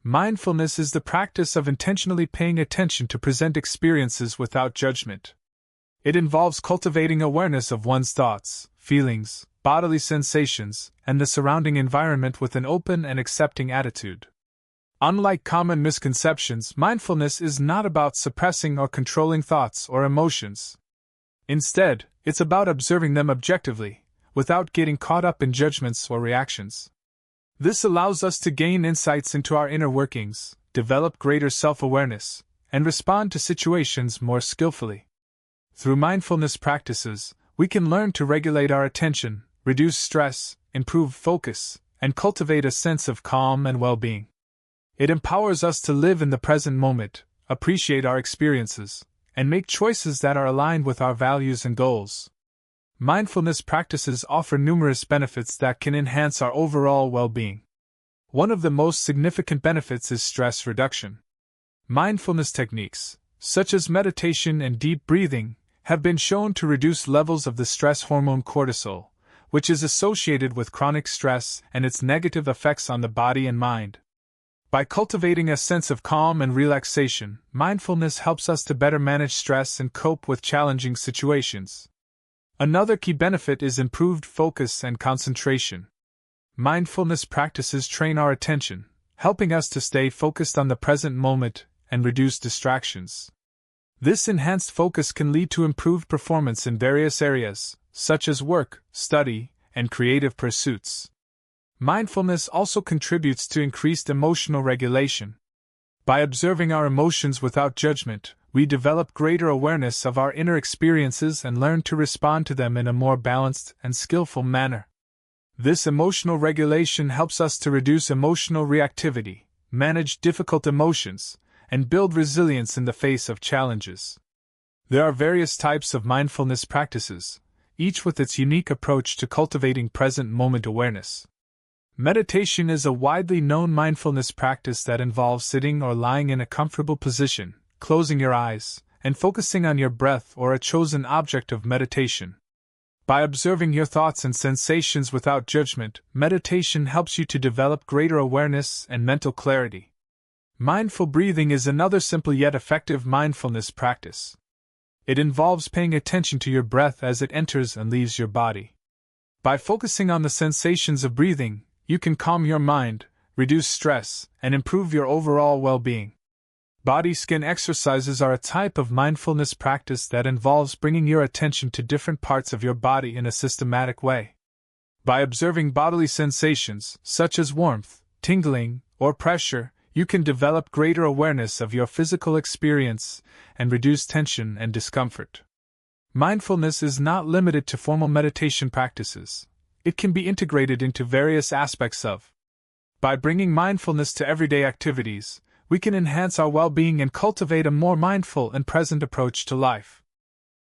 Mindfulness is the practice of intentionally paying attention to present experiences without judgment. It involves cultivating awareness of one's thoughts, feelings, bodily sensations, and the surrounding environment with an open and accepting attitude. Unlike common misconceptions, mindfulness is not about suppressing or controlling thoughts or emotions. Instead, it's about observing them objectively, without getting caught up in judgments or reactions. This allows us to gain insights into our inner workings, develop greater self-awareness, and respond to situations more skillfully. Through mindfulness practices, we can learn to regulate our attention, reduce stress, improve focus, and cultivate a sense of calm and well-being. It empowers us to live in the present moment, appreciate our experiences, and make choices that are aligned with our values and goals. Mindfulness practices offer numerous benefits that can enhance our overall well-being. One of the most significant benefits is stress reduction. Mindfulness techniques, such as meditation and deep breathing, have been shown to reduce levels of the stress hormone cortisol, which is associated with chronic stress and its negative effects on the body and mind. By cultivating a sense of calm and relaxation, mindfulness helps us to better manage stress and cope with challenging situations. Another key benefit is improved focus and concentration. Mindfulness practices train our attention, helping us to stay focused on the present moment and reduce distractions. This enhanced focus can lead to improved performance in various areas, such as work, study, and creative pursuits. Mindfulness also contributes to increased emotional regulation. By observing our emotions without judgment, we develop greater awareness of our inner experiences and learn to respond to them in a more balanced and skillful manner. This emotional regulation helps us to reduce emotional reactivity, manage difficult emotions, and build resilience in the face of challenges. There are various types of mindfulness practices, each with its unique approach to cultivating present moment awareness. Meditation is a widely known mindfulness practice that involves sitting or lying in a comfortable position, closing your eyes, and focusing on your breath or a chosen object of meditation. By observing your thoughts and sensations without judgment, meditation helps you to develop greater awareness and mental clarity. Mindful breathing is another simple yet effective mindfulness practice. It involves paying attention to your breath as it enters and leaves your body. By focusing on the sensations of breathing, you can calm your mind, reduce stress, and improve your overall well-being. Body-scan exercises are a type of mindfulness practice that involves bringing your attention to different parts of your body in a systematic way. By observing bodily sensations, such as warmth, tingling, or pressure, you can develop greater awareness of your physical experience and reduce tension and discomfort. Mindfulness is not limited to formal meditation practices. It can be integrated into various aspects of. By bringing mindfulness to everyday activities, we can enhance our well-being and cultivate a more mindful and present approach to life.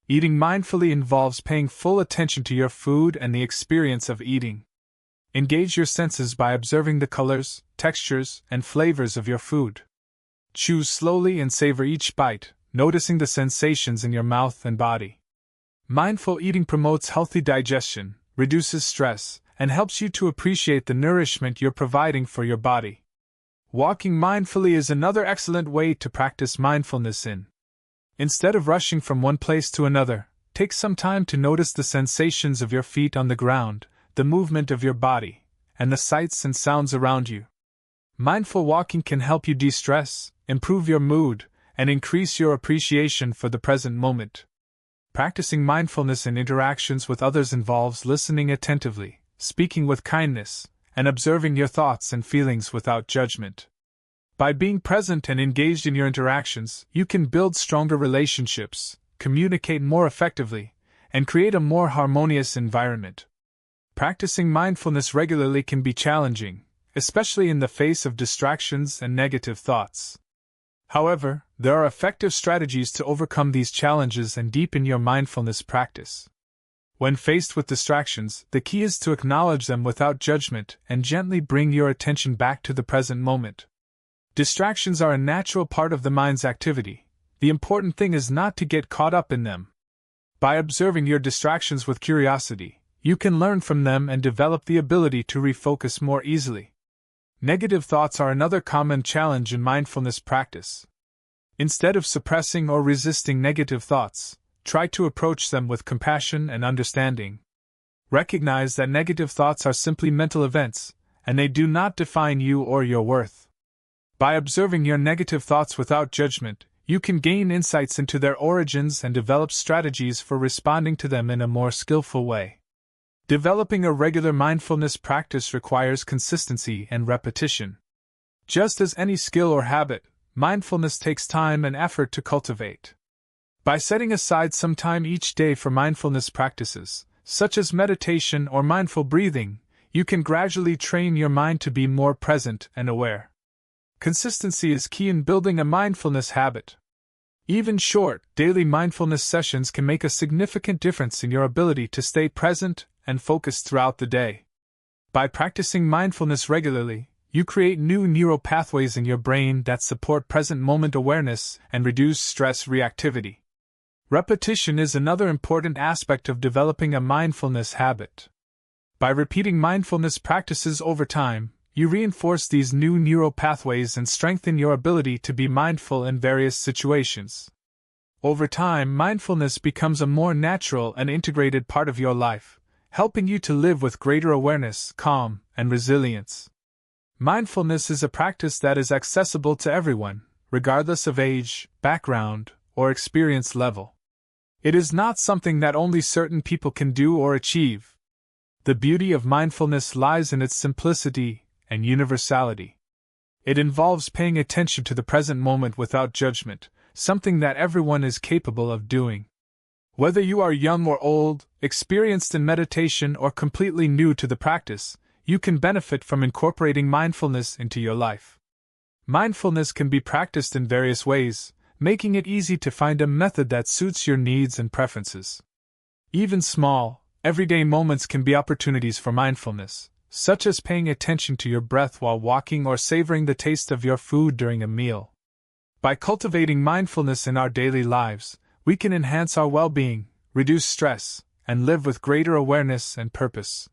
Eating mindfully involves paying full attention to your food and the experience of eating. Engage your senses by observing the colors, textures, and flavors of your food. Chew slowly and savor each bite, noticing the sensations in your mouth and body. Mindful eating promotes healthy digestion, reduces stress, and helps you to appreciate the nourishment you're providing for your body. Walking mindfully is another excellent way to practice mindfulness in. Instead of rushing from one place to another, take some time to notice the sensations of your feet on the ground, the movement of your body, and the sights and sounds around you. Mindful walking can help you de-stress, improve your mood, and increase your appreciation for the present moment. Practicing mindfulness in interactions with others involves listening attentively, speaking with kindness, and observing your thoughts and feelings without judgment. By being present and engaged in your interactions, you can build stronger relationships, communicate more effectively, and create a more harmonious environment. Practicing mindfulness regularly can be challenging, especially in the face of distractions and negative thoughts. However, there are effective strategies to overcome these challenges and deepen your mindfulness practice. When faced with distractions, the key is to acknowledge them without judgment and gently bring your attention back to the present moment. Distractions are a natural part of the mind's activity. The important thing is not to get caught up in them. By observing your distractions with curiosity, you can learn from them and develop the ability to refocus more easily. Negative thoughts are another common challenge in mindfulness practice. Instead of suppressing or resisting negative thoughts, try to approach them with compassion and understanding. Recognize that negative thoughts are simply mental events, and they do not define you or your worth. By observing your negative thoughts without judgment, you can gain insights into their origins and develop strategies for responding to them in a more skillful way. Developing a regular mindfulness practice requires consistency and repetition. Just as any skill or habit, mindfulness takes time and effort to cultivate. By setting aside some time each day for mindfulness practices, such as meditation or mindful breathing, you can gradually train your mind to be more present and aware. Consistency is key in building a mindfulness habit. Even short, daily mindfulness sessions can make a significant difference in your ability to stay present and focused throughout the day. By practicing mindfulness regularly, you create new neural pathways in your brain that support present moment awareness and reduce stress reactivity. Repetition is another important aspect of developing a mindfulness habit. By repeating mindfulness practices over time, you reinforce these new neural pathways and strengthen your ability to be mindful in various situations. Over time, mindfulness becomes a more natural and integrated part of your life, helping you to live with greater awareness, calm, and resilience. Mindfulness is a practice that is accessible to everyone, regardless of age, background, or experience level. It is not something that only certain people can do or achieve. The beauty of mindfulness lies in its simplicity and universality. It involves paying attention to the present moment without judgment, something that everyone is capable of doing. Whether you are young or old, experienced in meditation or completely new to the practice, you can benefit from incorporating mindfulness into your life. Mindfulness can be practiced in various ways, making it easy to find a method that suits your needs and preferences. Even small, everyday moments can be opportunities for mindfulness, such as paying attention to your breath while walking or savoring the taste of your food during a meal. By cultivating mindfulness in our daily lives, we can enhance our well-being, reduce stress, and live with greater awareness and purpose.